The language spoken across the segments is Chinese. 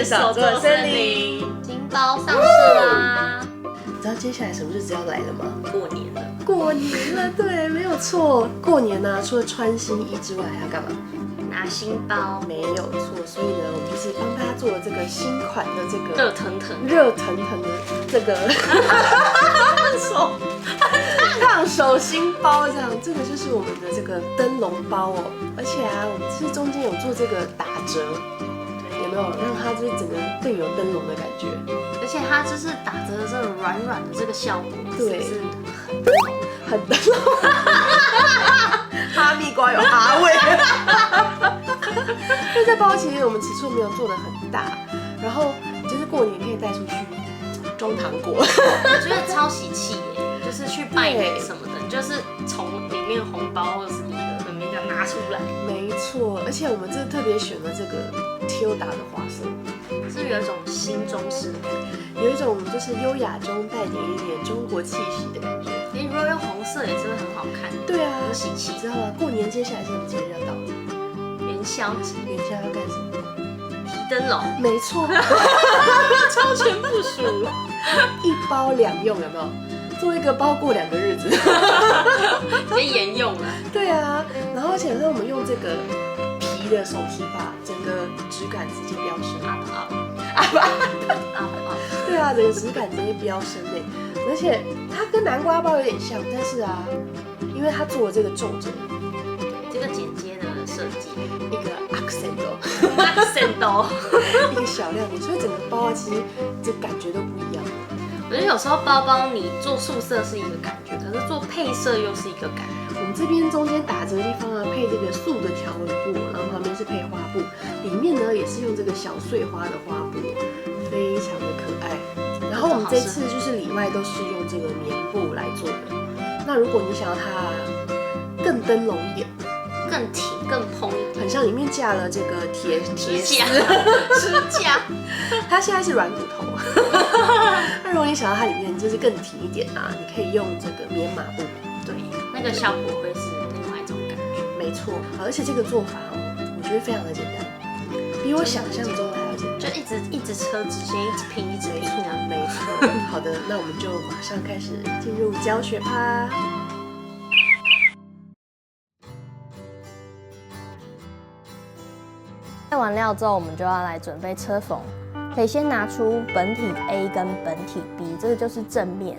是手作森林，新包上市啦！你知道接下来什么日子要来了吗？过年了，过年了，对，没有错。过年呢、除了穿新衣之外，还要干嘛？拿新包，没有错。所以呢，我们就是帮他做了这个新款的这个热腾腾的这个烫手新包，这样，这个就是我们的这个灯笼包哦。而且啊，我们是中间有做这个打折，有没有让它就是整个更有灯笼的感觉？而且它就是打折的这种软软的这个效果，对，是很灯笼。哈密瓜有哈味。但这包其实我们尺寸没有做的很大，然后就是过年可以带出去装糖果。我觉得超喜气耶，就是去拜年什么的，你就是从里面红包或者是你的里面这样拿出来。没错，而且我们这特别选了这个 Tilda 的花色，是有一种新中式的感觉，有一种就是优雅中带点一点中国气息的感觉。你如果用红色也是会很好看。对啊，很喜气，知道吗？过年接下来是什么节日要到？元宵节，元宵要干什么？提灯笼，没错，超前部署，一包两用，有没有？做一个包过2个日子，直接沿用了。对啊，然后而且呢，我们用这个皮的手提把整个质感直接飙升。对啊，整个质感直接飙升诶，而且它跟南瓜包有点像，但是啊，因为它做了这个皱褶，这个剪接的设计，一个 accent， 一个小亮点，所以整个包啊，其实这感觉都不一样。我觉得有时候包包你做素色是一个感觉，可是做配色又是一个感觉。我们这边中间打折的地方啊，配这个素的条纹布，然后旁边是配花布，里面呢也是用这个小碎花的花布，非常的可爱。然后我们这次就是里外都是用这个棉布来做的。那如果你想要它更灯笼一点，更挺、更蓬一点，很像里面架了这个铁丝支架，它现在是软骨头。那如果你想要它里面就是更挺一点啊，你可以用这个棉麻布，对，那个效果会是另外一种感觉。没错，而且这个做法哦，我觉得非常的简单，比我想象中的还要简单，就一直车直线，一直拼，一直拼。没错。好的，那我们就马上开始进入教学吧。配完料之后，我们就要来准备车缝。可以先拿出本体 A 跟本体 B， 这个就是正面。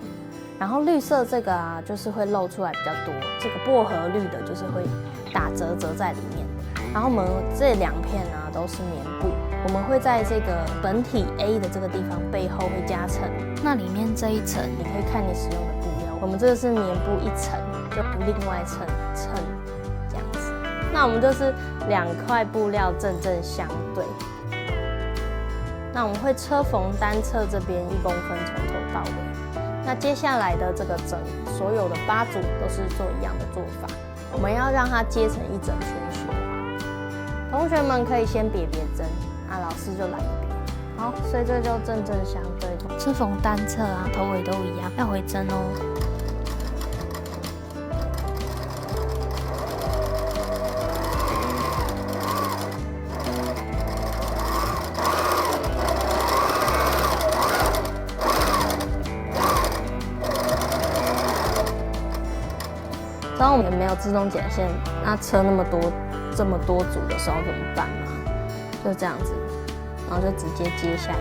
然后绿色这个啊，就是会露出来比较多。这个薄荷绿的，就是会打折在里面。然后我们这2片啊都是棉布，我们会在这个本体 A 的这个地方背后会加层。那里面这一层，你可以看你使用的布料。我们这个是棉布1层，就不另外称这样子。那我们就是2块布料正相对。那我们会车缝单侧这边1公分从头到尾。那接下来的这个所有的8组都是做一样的做法，我们要让它接成一整圈循环。同学们可以先别针，老师就来一遍。好，所以这就正相对。车缝单侧啊，头尾都一样，要回针哦。当我们没有自动剪线，那车这么多组的时候怎么办嘛？就这样子，然后就直接接下一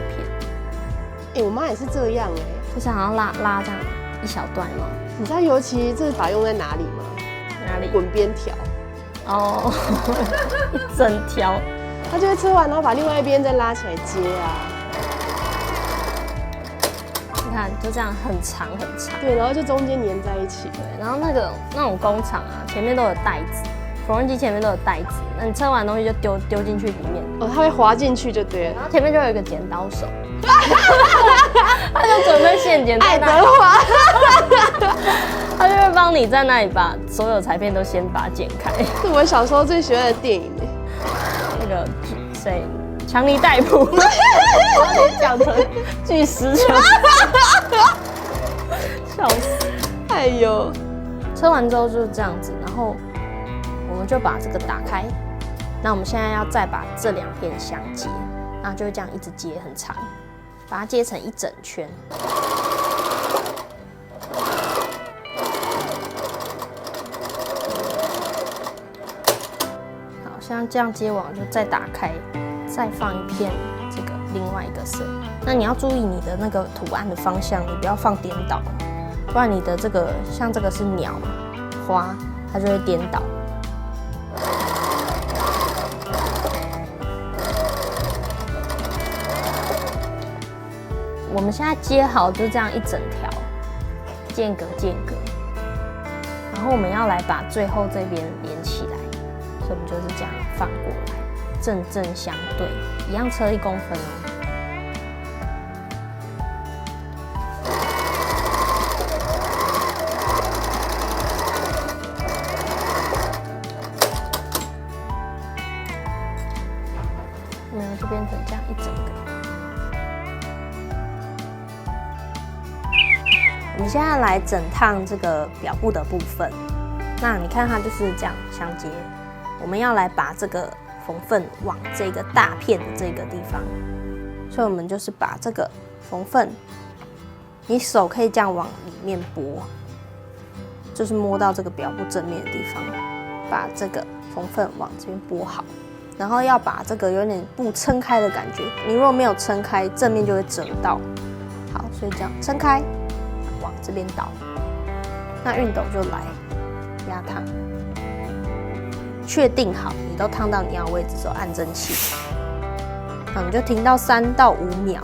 片。我妈也是这样就是好像拉这样一小段嘛。你知道尤其这把用在哪里吗？哪里？滚边条。哦，一整条。她就会车完，然后把另外一边再拉起来接啊。你看，就这样很长。对，然后就中间粘在一起。对，然后那种工厂啊，前面都有袋子，缝纫机前面都有袋子，那你车完东西就丢进去里面。哦，它会滑进去就对了。然后前面就有一个剪刀手，他就准备现剪在那里。爱德华，他就会帮你在那里把所有裁片都先把它剪开。是我小时候最喜欢的电影那个谁？强尼戴普，把你讲成巨石强，笑死！哎呦，车完之后就是这样子，然后我们就把这个打开。那我们现在要再把这2片相接，然后就会这样一直接很长，把它接成一整圈。好，像这样接完就再打开，再放一片这个另外一个色。那你要注意你的那个图案的方向，你不要放颠倒，不然你的这个像这个是鸟花，它就会颠倒。我们现在接好就这样一整条，间隔间隔，然后我们要来把最后这边连起来，所以我们就是这样放过来，正正相对，一样车1公分哦。没有，就变成这样一整个。我们现在来整烫这个表布的部分，那你看它就是这样相接。我们要来把这个缝缝往这个大片的这个地方，所以我们就是把这个缝缝，你手可以这样往里面拨，就是摸到这个表布正面的地方，把这个缝缝往这边拨好。然后要把这个有点布撑开的感觉，你如果没有撑开，正面就会折到。好，所以这样撑开，往这边倒。那熨斗就来压烫，确定好你都烫到你要的位置之后，按蒸汽。那你就停到3到5秒，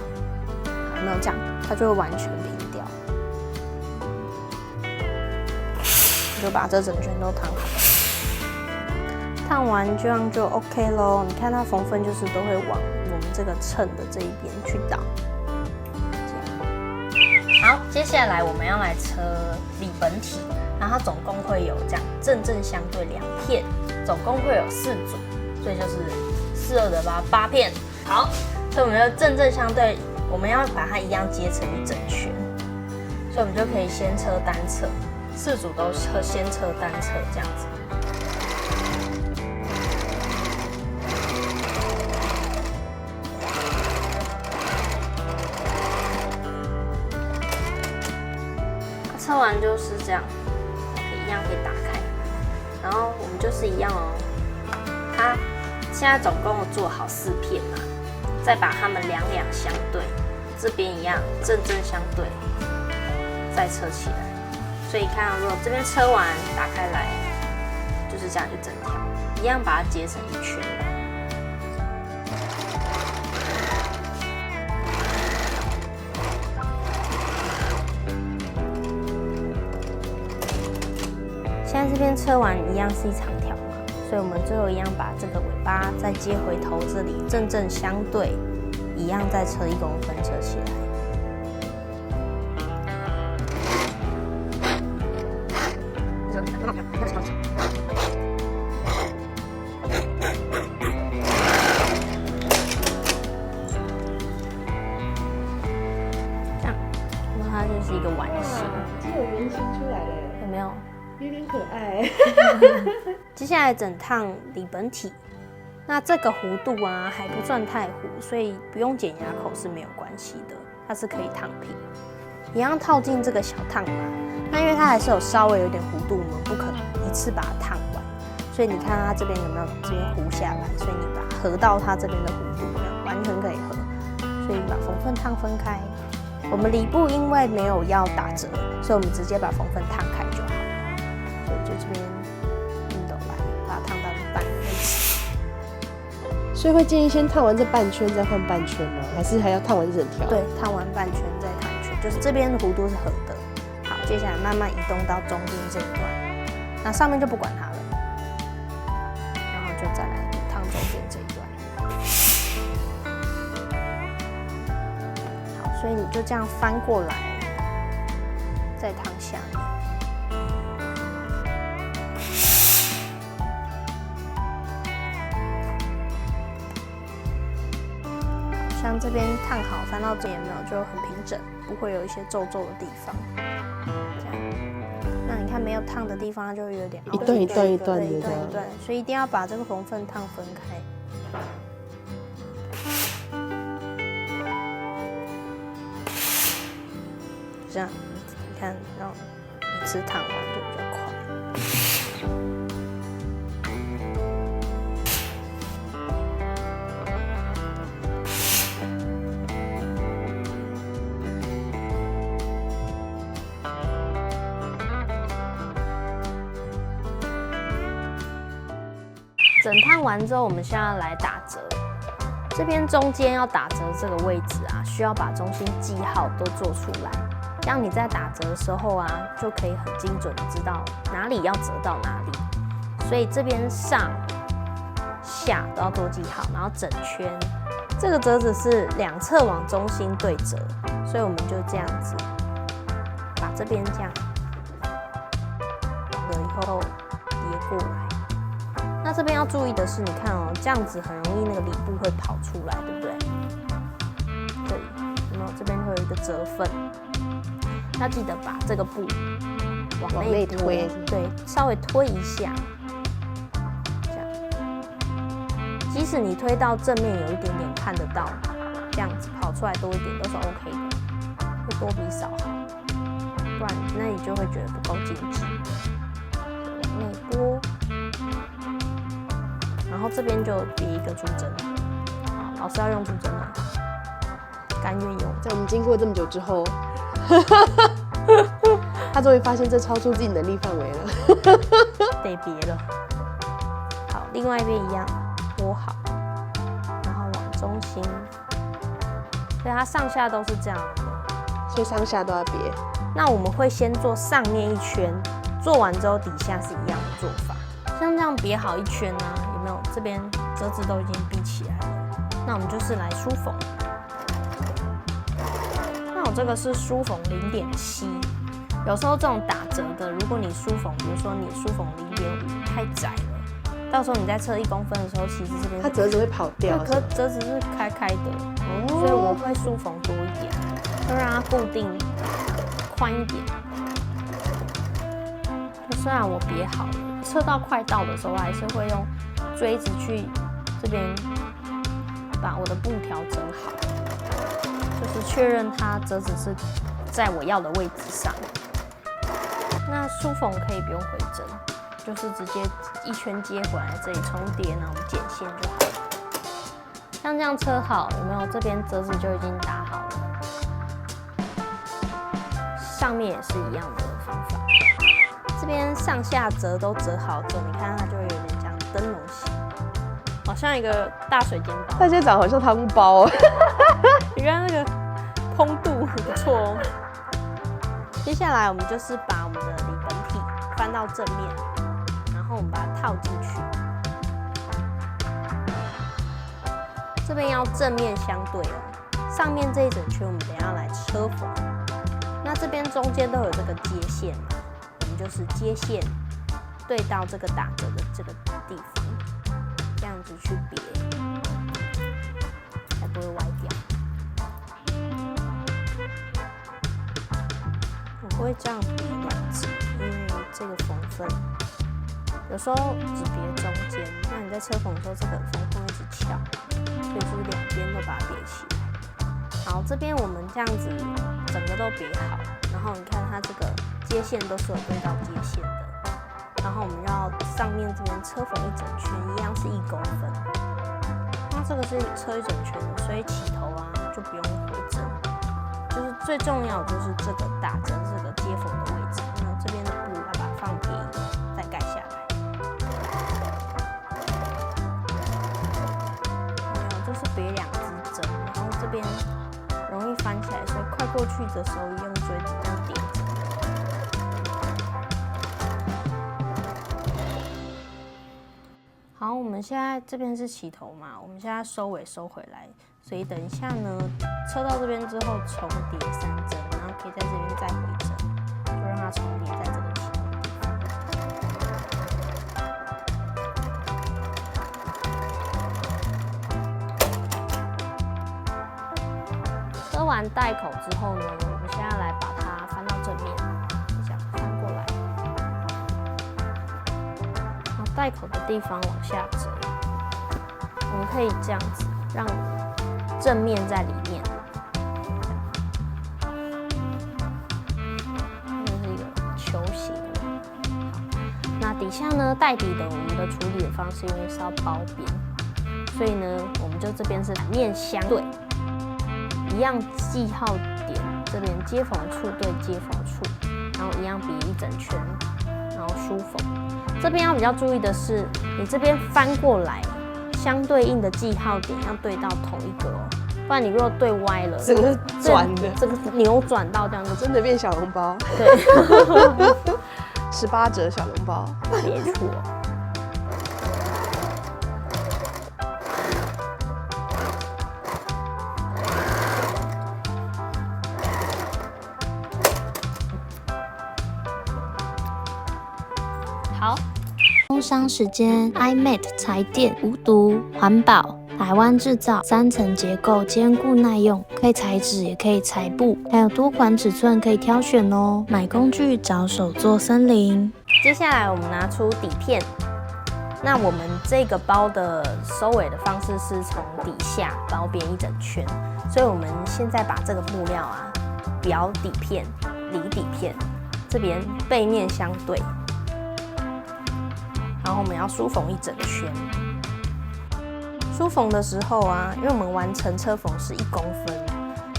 有没有这样？它就会完全平掉。你就把这整圈都烫好。烫完这样就 OK 咯。你看它缝缝就是都会往我们这个衬的这一边去倒。好，接下来我们要来车里本体，然后它总共会有这样正正相对2片，总共会有4组，所以就是4、2的8片。好，所以我们就正正相对，我们要把它一样接成一整圈，所以我们就可以先车单侧，4组都先车单侧这样子。车完就是这样，一样可以打开，然后我们就是一样哦。它现在总共做好4片嘛，再把它们两相对，这边一样正正相对，再车起来。所以看，如果这边车完打开来，就是这样一整条，一样把它结成一圈。现在这边车完一样是一长条嘛，所以我们最后一样把这个尾巴再接回头这里，正正相对，一样再车1公分车起来。这样，那它就是一个碗形。这有圆形出来了，有没有？有点可爱。接下来整烫里本体，那这个弧度啊还不算太弧，所以不用剪牙口是没有关系的，它是可以烫平。一样套进这个小烫嘛，那因为它还是有稍微有点弧度，我们不可能一次把它烫完，所以你看它这边有没有这边弧下来，所以你把它合到它这边的弧度，有没有完全可以合，所以把缝缝烫分开。我们里部因为没有要打折，所以我们直接把缝缝烫开就好。所以就这边熨斗来把它烫到一半的位置。所以会建议先烫完这半圈再换半圈吗？还是还要烫完一整条？对，烫完半圈再烫一圈，就是这边的弧度是合的。好，接下来慢慢移动到中间这一段，那上面就不管它了，然后就再来烫中间这一段。好，所以你就这样翻过来，再烫下面。像这边烫好，翻到这边有没有就很平整，不会有一些皱皱的地方。这样，那你看没有烫的地方，它就会有点一段一段一段的一段一段，所以一定要把这个缝缝烫分开。这样你看，让一次烫完就比较快。整烫完之后，我们现在来打折。这边中间要打折这个位置啊，需要把中心记号都做出来，这样你在打折的时候啊，就可以很精准的知道哪里要折到哪里。所以这边上下都要做记号，然后整圈。这个折子是两侧往中心对折，所以我们就这样子把这边这样了以后叠过来。那这边要注意的是，你看哦，这样子很容易那个里部会跑出来，对不对？这里有没有？这边会有一个折缝，要记得把这个布往内推，对，稍微推一下，这样。即使你推到正面有一点点看得到，这样子跑出来多一点都是 OK 的，会多比少好，不然那你就会觉得不够精致。往内拨。然后这边就别一个珠针，好，老师要用珠针了，甘愿用。在我们经过这么久之后，他终于发现这超出自己能力范围了，得别了。好，另外一边一样，拨好，然后往中心，所以它上下都是这样的，所以上下都要别。那我们会先做上面一圈，做完之后底下是一样的做法，像这样别好一圈啊。有没有？这边折子都已经闭起来了，那我们就是来梳缝。那我这个是梳缝0.7，有时候这种打折的，如果你梳缝，比如说你梳缝0.5太窄了，到时候你在测1公分的时候，其实这边它折子会跑掉。可折子是开的，所以我会梳缝多一点，就让它固定宽一点。就虽然我别好了，测到快到的时候，还是会用锥子去这边把我的布条折好，就是确认它折子是在我要的位置上。那梳缝可以不用回针，就是直接一圈接回来，这里重叠，然后我们剪线就好了。像这样车好，有没有？这边折子就已经打好了，上面也是一样的方法。这边上下折都折好之后，你看它就会有点像灯笼形，好像一个大水煎包。它现在长得好像汤包哦。你看那个蓬度很不错哦。接下来我们就是把我们的里本体翻到正面，然后我们把它套进去。这边要正面相对哦，上面这一整圈我们等一下来车缝。那这边中间都有这个接线嘛，我们就是接线对到这个打折的这个地方，这样子去别，才不会歪掉。我会这样别2次，因为这个缝分有时候只别中间，那你在车缝的时候，这个缝分一直翘，所以就是两边都把它别起来。好，这边我们这样子整个都别好，然后你看它这个接线都是有对到接线的，然后我们要上面这边车缝一整圈，一样是1公分。那这个是车一整圈的，所以起头啊就不用回针。就是最重要的就是这个打针这个接缝的位置，然后这边的布要把它放平，再盖下来。没有，就是别2支针，然后这边容易翻起来，所以快过去的时候用锥子这样顶着。好，我们现在这边是起头嘛，我们现在收尾收回来，所以等一下呢，车到这边之后重叠3针，然后可以在这边再回针，就让它重叠在这个起头的地方。遮完带口之后呢，我们现在来把它翻到正面，这样翻过来。带口的地方往下折，我们可以这样子让正面在里面，底下呢带底的我们的处理的方式，因为是要包边，所以呢我们就这边是面相对，一样记号点这边接缝处对接缝处，然后一样比一整圈，然后梳缝。这边要比较注意的是，你这边翻过来，相对应的记号点要对到同一个哦，不然你如果对歪了，整个转的，这个扭转到这样子，真的变小笼包。对，18折小笼包，没错。好，工商时间 ，iMate 柴电无毒环保，台湾制造，3层结构，坚固耐用，可以裁纸也可以裁布，还有多款尺寸可以挑选哦。买工具找手作森林。接下来我们拿出底片，那我们这个包的收尾的方式是从底下包边一整圈，所以我们现在把这个布料啊，表底片、里底片这边背面相对。然后我们要梳缝一整圈。梳缝的时候啊，因为我们完成车缝是1公分，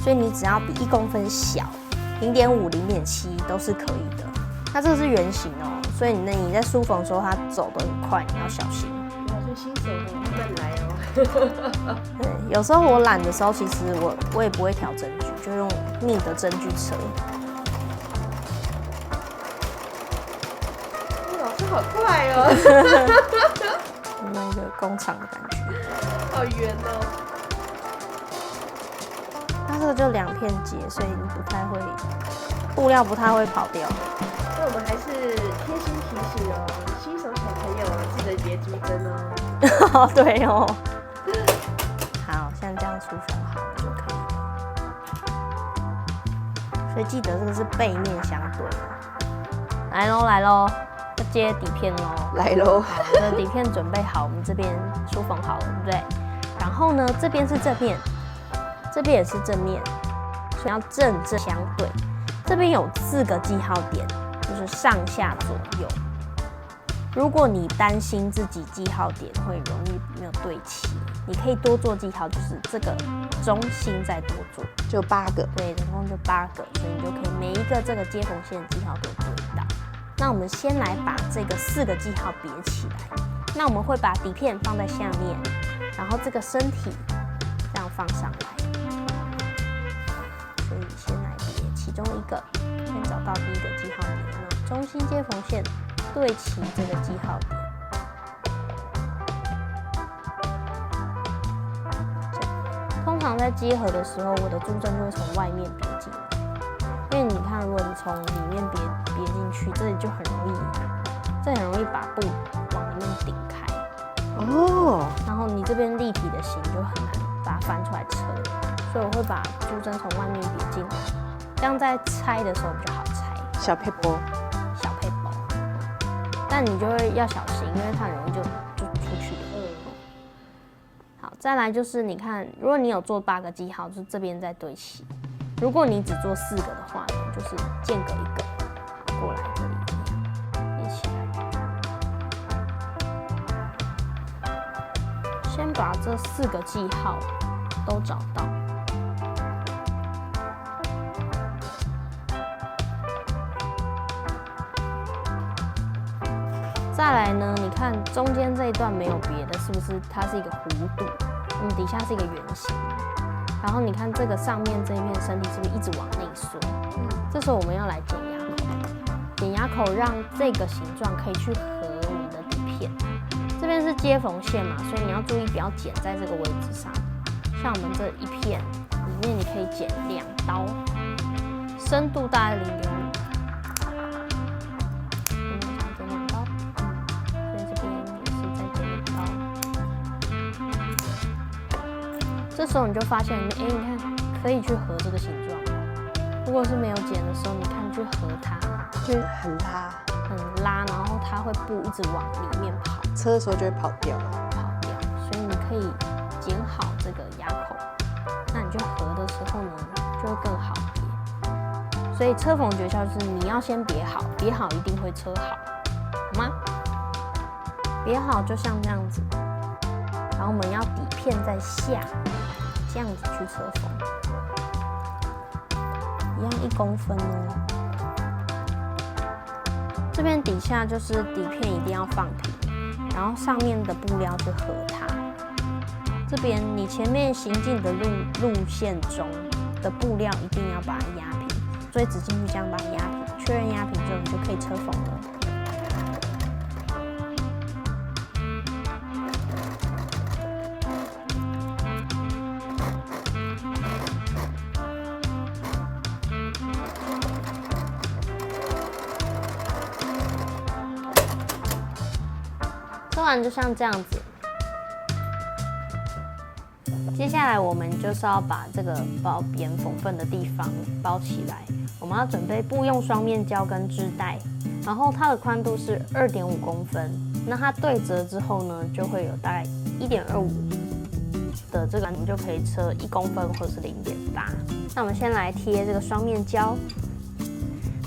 所以你只要比1公分小，0.5、0.7都是可以的。它这个是圆形哦，所以你在梳缝的时候它走得很快，你要小心。所以新手的慢慢来哦。对，有时候我懒的时候，其实我也不会调针具，就用逆的针具车。好快哦！那个工厂的感觉，好圆哦。它这个就2片结，所以你不太会，布料不太会跑掉。那我们还是贴心提醒哦，新手小朋友记得别珠针哦。对哦。好，像这样梳缝好就可以了。所以记得这个是背面相对。来喽，来喽。接底片咯，来喽！好，我们的底片准备好，我们这边梳缝好了，对不对？然后呢，这边是正面，这边也是正面，所以要正相对。这边有4个记号点，就是上下左右。如果你担心自己记号点会容易没有对齐，你可以多做记号，就是这个中心再多做，就8个。对，总共就8个，所以你就可以每一个这个接缝线记号都对到。那我们先来把这个4个记号别起来。那我们会把底片放在下面，然后这个身体这样放上来。所以先来别其中一个，先找到第1个记号点，那中心接缝线对齐这个记号点。通常在结合的时候，我的珠针就会从外面别进来。因为你看，如果你从里面别进去，这里就很容易把布往里面顶开哦。然后你这边立体的形就很难把它翻出来车，所以我会把珠针从外面别进来，这样在拆的时候比较好拆。小配包，但你就会要小心，因为它很容易就出去了。好，再来就是你看，如果你有做8个记号，就是这边再对齐。如果你只做4个的话呢，就是间隔1个，好，过来这里一起来，先把这4个记号都找到。再来呢，你看中间这一段没有别的，是不是它是一个弧度？底下是一个圆形。然后你看这个上面这一片身体是不是一直往内缩？这时候我们要来剪牙口，剪牙口让这个形状可以去合我们的底片。这边是接缝线嘛，所以你要注意不要剪在这个位置上。像我们这一片里面，你可以剪2刀，深度大概0.5。剪2刀，所以这边也是再剪2刀。这时候你就发现，你看可以去合这个形状。如果是没有剪的时候，你看去合它，就很拉，然后它会布一直往里面跑，车的时候就会跑掉。所以你可以剪好这个牙口，那你去合的时候呢，就会更好别。所以车缝诀窍就是你要先别好，别好一定会车好，好吗？别好就像这样子，然后我们要底片在下，这样子去车缝，一样1公分哦。这边底下就是底片一定要放平，然后上面的布料去合它。这边你前面行进的路线中的布料一定要把它压平，所以直进去这样把它压平，确认压平之后你就可以车缝了。车完就像这样子。接下来我们就是要把这个包边缝缝的地方包起来。我们要准备布用双面胶跟织带，然后它的宽度是2.5公分。那它对折之后呢，就会有大概1.25的这个，我们就可以车1公分或者是0.8。那我们先来贴这个双面胶。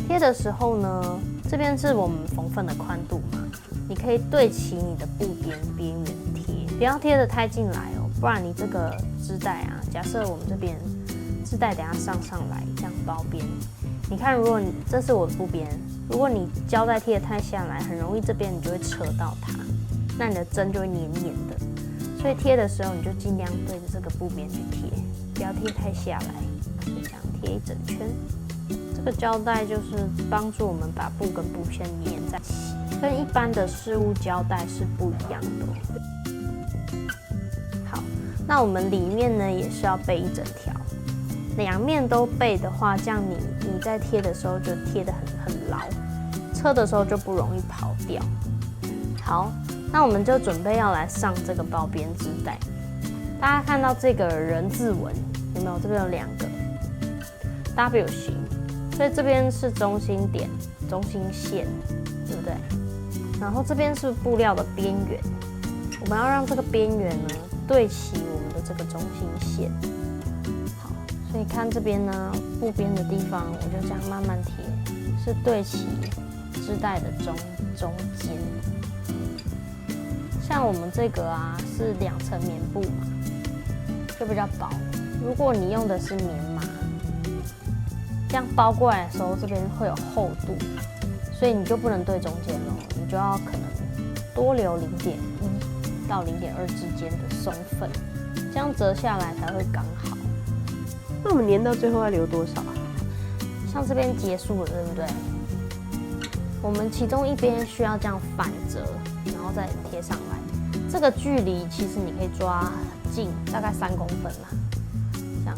贴的时候呢，这边是我们缝缝的宽度嘛，你可以对齐你的布边缘贴，不要贴得太进来哦，不然你这个织带啊，假设我们这边织带等下上来这样包边，你看，如果这是我的布边，如果你胶带贴得太下来，很容易这边你就会扯到它，那你的针就会黏黏的。所以贴的时候你就尽量对着这个布边去贴，不要贴太下来，就这样贴一整圈。这个胶带就是帮助我们把布跟布线粘在一起，跟一般的饰物胶带是不一样的。好，那我们里面呢也是要备一整条，两面都备的话，这样你在贴的时候就贴得很牢，车的时候就不容易跑掉。好，那我们就准备要来上这个包边织带。大家看到这个人字纹有没有？这边有2个 W 型。所以这边是中心点、中心线，对不对？然后这边是布料的边缘，我们要让这个边缘呢对齐我们的这个中心线。好，所以看这边呢，布边的地方，我就这样慢慢贴，是对齐织带的中间。像我们这个啊是2层棉布嘛，就比较薄。如果你用的是棉麻，这样包过来的时候，这边会有厚度，所以你就不能对中间咯，你就要可能多留0.1到0.2之间的松份，这样折下来才会刚好。那我们粘到最后要留多少啊？像这边结束了，对不对？我们其中一边需要这样反折，然后再贴上来。这个距离其实你可以抓很近，大概3公分啦，这样。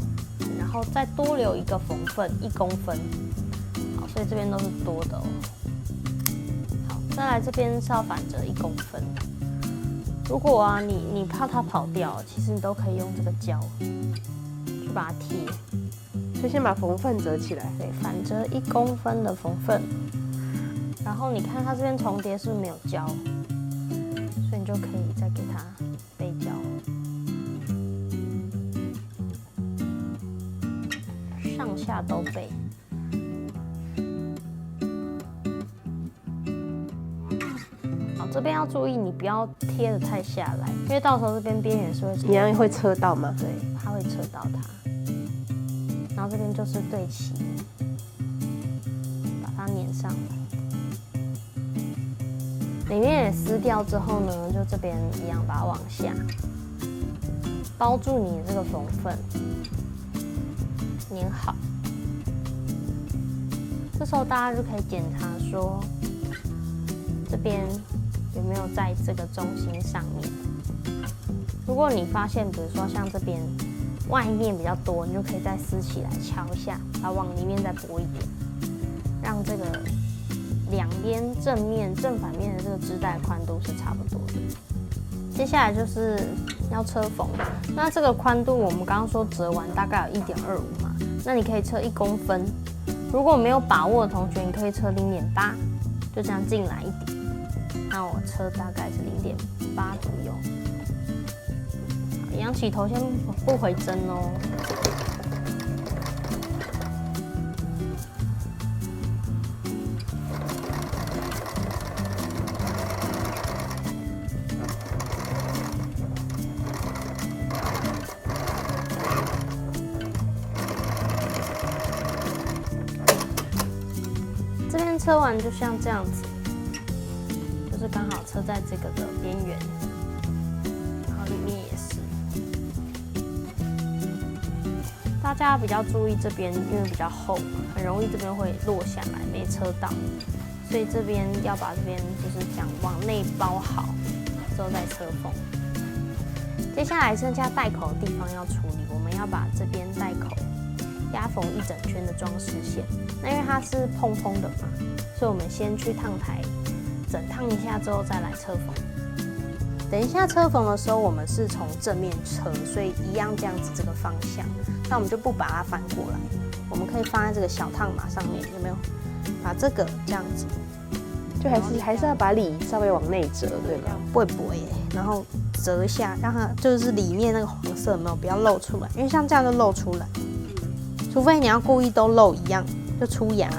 然后再多留一个缝份1公分，好，所以这边都是多的哦。好，再来这边是要反折1公分。如果啊你怕它跑掉，其实你都可以用这个胶去把它贴。所以先把缝份折起来，对，反折1公分的缝份。然后你看它这边重叠是不是没有胶？所以你就可以再给它备胶。上下都备。好，这边要注意，你不要贴得太下来，因为到时候这边边缘是会一样会车到吗？对，它会车到它。然后这边就是对齐，把它粘上来。里面也撕掉之后呢，就这边一样把它往下包住你的这个缝份。粘好，这时候大家就可以检查说，这边有没有在这个中心上面。如果你发现，比如说像这边外面比较多，你就可以再撕起来敲一下，把它往里面再拨一点，让这个两边正面、正反面的这个织带宽度是差不多的。接下来就是要车缝，那这个宽度我们刚刚说折完大概有1.25嘛，那你可以车1公分。如果没有把握的同学，你可以车0.8，就这样进来一点。那我车大概是0.8左右。好，一样起头先不回针哦。车完就像这样子，就是刚好车在这个的边缘，然后里面也是。大家比较注意这边，因为比较厚，很容易这边会落下来，没车道，所以这边要把这边就是这样往内包好，之后再车缝。接下来剩下带口的地方要处理，我们要把这边带口压缝一整圈的装饰线。那因为它是蓬蓬的嘛，所以我们先去烫台整烫一下之后再来车缝。等一下车缝的时候，我们是从正面车，所以一样这样子这个方向。那我们就不把它翻过来，我们可以放在这个小烫马上面，有没有？把这个这样子，就还是要把里稍微往内折，对吗？不会，然后折一下，让它就是里面那个黄色有没有不要露出来，因为像这样就露出来，除非你要故意都露一样，就出牙，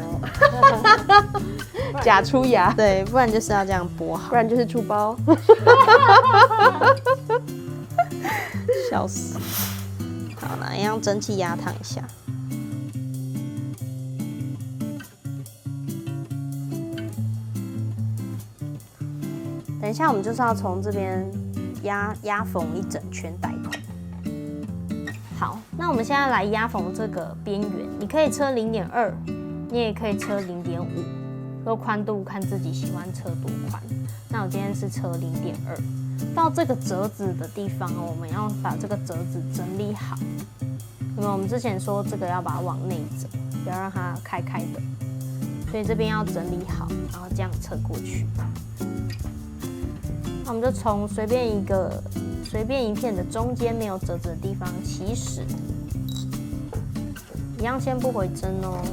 假出牙，对，不然就是要这样剥好，不然就是出包。笑死。好了，一样蒸汽压烫一下。等一下，我们就是要从这边压缝一整圈带口。好，那我们现在来压缝这个边缘，你可以车0.2，你也可以车0.5，这个宽度看自己喜欢车多宽。那我今天是车0.2，到这个折子的地方，我们要把这个折子整理好。因为我们之前说这个要把它往内折，不要让它开开的，所以这边要整理好，然后这样侧过去。那我们就从随便一片的中间没有折子的地方起始，一样先不回针哦。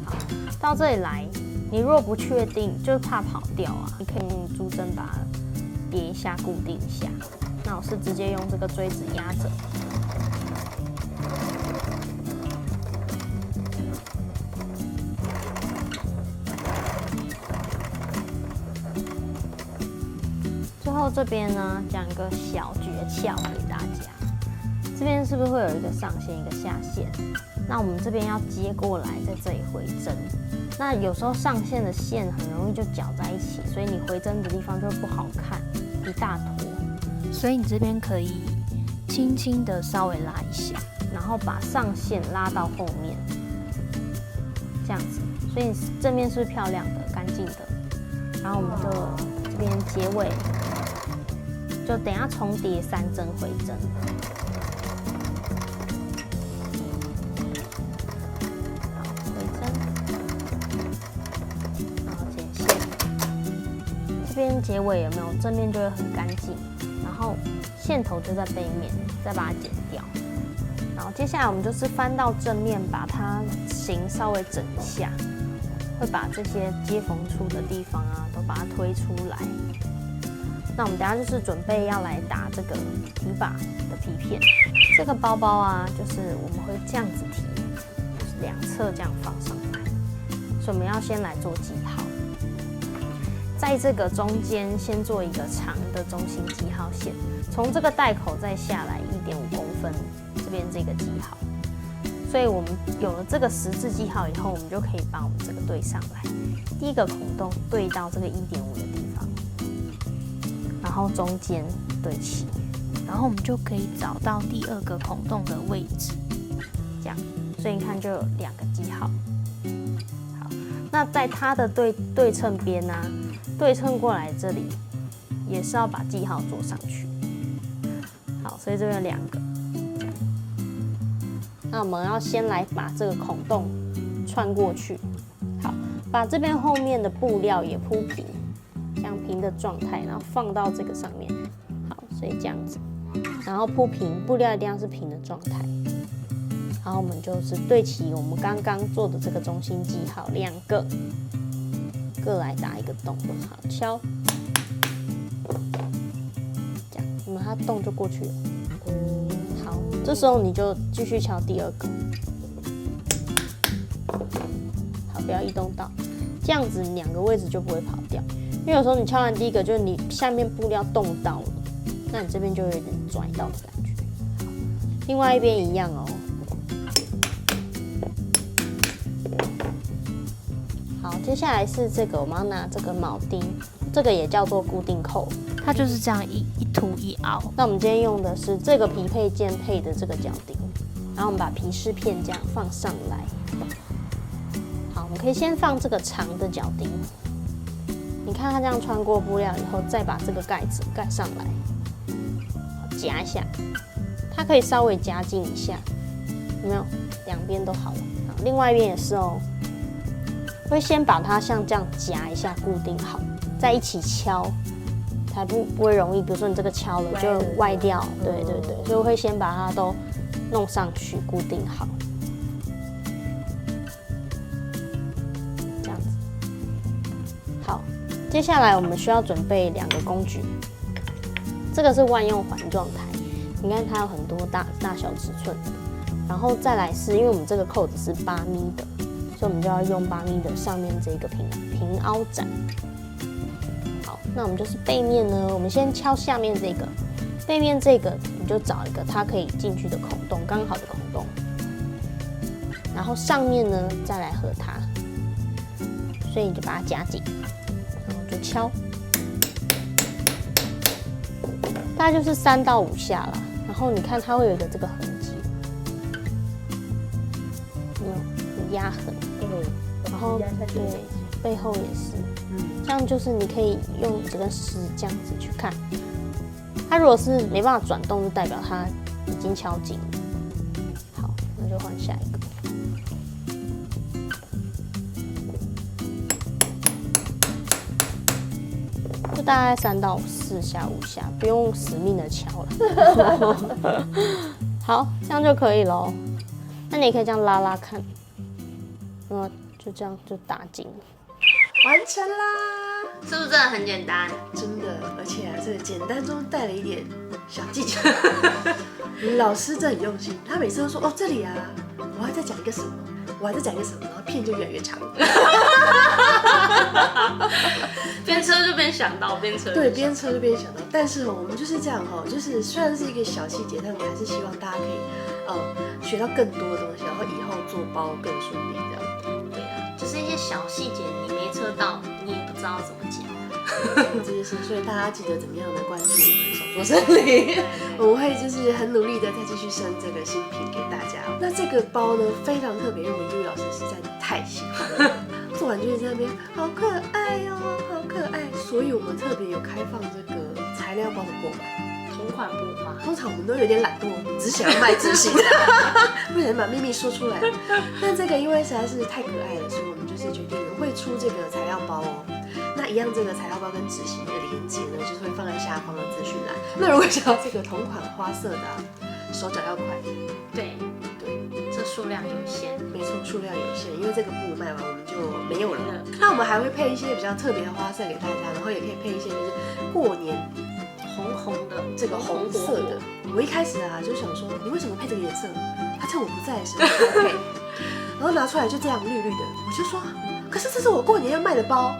好，到这里来，你如果不确定，就是怕跑掉啊，你可以用珠针把它别一下，固定一下。那我是直接用这个锥子压着。最后这边呢，讲一个小诀窍给大家。这边是不是会有一个上线，一个下线？那我们这边要接过来，在这里回针。那有时候上线的线很容易就搅在一起，所以你回针的地方就不好看，一大坨。所以你这边可以轻轻的稍微拉一下，然后把上线拉到后面，这样子。所以你正面是漂亮的、干净的。然后我们就这边结尾，就等一下重叠3针回针。好，回针，然后剪线。这边结尾有没有？正面就会很干净。然后线头就在背面，再把它剪掉。然后接下来我们就是翻到正面，把它型稍微整一下，会把这些接缝处的地方啊，都把它推出来。那我们等一下就是准备要来打这个提把的皮片。这个包包啊，就是我们会这样子提，就是2侧这样放上来。所以我们要先来做记号。在这个中间先做一个长的中心记号线，从这个带口再下来1.5公分，这边这个记号。所以我们有了这个十字记号以后，我们就可以把我们这个对上来。第一个孔洞对到这个1.5的地方，然后中间对齐，然后我们就可以找到第2个孔洞的位置，这样。所以你看就有2个记号。好，那在它的对称边呢？对称过来这里也是要把记号做上去。好，所以这边有2个。那我们要先来把这个孔洞穿过去。好，把这边后面的布料也铺平，这样平的状态，然后放到这个上面。好，所以这样子，然后铺平，布料一定要是平的状态。然后我们就是对齐我们刚刚做的这个中心记号2个。各来打一个洞，好敲，这样，那么它洞就过去了。好，这时候你就继续敲第2个，好，不要移动到，这样子2个位置就不会跑掉。因为有时候你敲完第1个，就是你下面布料动到了，那你这边就有点拽到的感觉。好，另外一边一样哦。好，接下来是这个，我们要拿这个铆钉，这个也叫做固定扣，它就是这样一凸一凹。那我们今天用的是这个皮配件配的这个脚钉，然后我们把皮饰片这样放上来。好，我们可以先放这个长的脚钉，你看它这样穿过布料以后，再把这个盖子盖上来，夹一下，它可以稍微夹紧一下，有没有？两边都好了。好，另外一边也是哦。会先把它像这样夹一下，固定好，再一起敲，才不会容易，比如说你这个敲了就歪掉。对对对，所以我会先把它都弄上去，固定好，这样子。好，接下来我们需要准备2个工具，这个是万用环状台，你看它有很多大小尺寸，然后再来是因为我们这个扣子是8咪的。所以我们就要用8咪的上面这个平凹展。好，那我们就是背面呢，我们先敲下面这个，背面这个你就找一个它可以进去的孔洞，刚好的孔洞。然后上面呢再来合它，所以你就把它夹紧，然后就敲，大概就是3到5下啦。然后你看它会有一个这个痕迹，有没有压痕？然后对，背后也是，这样就是你可以用这根丝这样子去看，它如果是没办法转动，就代表它已经敲紧了。好，那就换下一个。就大概3到4下、5下，不用死命的敲了。好，这样就可以咯。那你也可以这样拉拉看，就这样就打紧了，完成啦！是不是真的很简单？真的，而且啊，这个简单中带了一点小技巧。老师真的很用心，他每次都说哦这里啊，我还在讲一个什么，我还在讲一个什么，然后片就越来越长。边车就边想到，边车对，边车就边想到。但是我们就是这样就是虽然是一个小细节，但我还是希望大家可以学到更多的东西，然后以后做包更顺利这样。对啊，就是一些小细节，你没车到，你也不知道怎么讲。这些事，所以大家记得怎么样的关注我们手作生理，我们会就是很努力的再继续生这个新品给大家。那这个包呢非常特别，因为我们英语老师实在太喜欢了，做完就是在那边好可爱哦，好可爱，所以我们特别有开放这个材料包的购买。同款不花，通常我们都有点懒惰，只想要卖执行，不想把秘密说出来。但这个因为实在是太可爱了，所以我们就是决定了会出这个材料包哦。那一样，这个材料包跟执行的连接呢，就是会放在下方的资讯栏。那如果想要这个同款花色的手脚要快，对，这数量有限，没错，数量有限，因为这个布卖完我们就没有了。那我们还会配一些比较特别的花色给大家，然后也可以配一些就是过年红红的这个红色的。我一开始啊就想说，你为什么配这个颜色？他趁我不在的时候才配，然后拿出来就这样绿绿的，我就说。可是这是我过年要卖的包，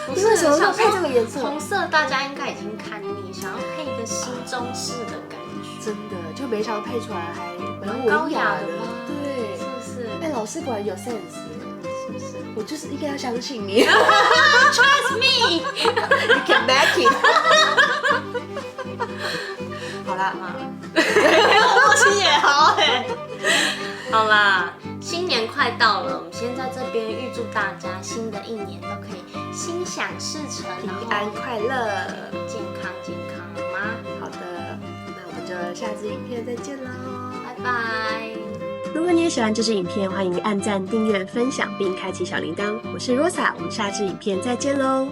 你为什么要配这个颜色？红色大家应该已经看腻，想要配一个新中式的感觉。真的，就没想到配出来还蛮高文雅的，的，对，是不是？哎，老师果然有 sense，是不是？我就是应该要相信你。Trust me， you can make it 。好啦，默契也好哎。好啦。新年快到了，我们先在这边预祝大家新的一年都可以心想事成，平安快乐，健康，好吗？好的，那我们就下支影片再见喽，拜拜。如果你也喜欢这支影片，欢迎按赞、订阅、分享并开启小铃铛。我是 Rosa， 我们下支影片再见喽。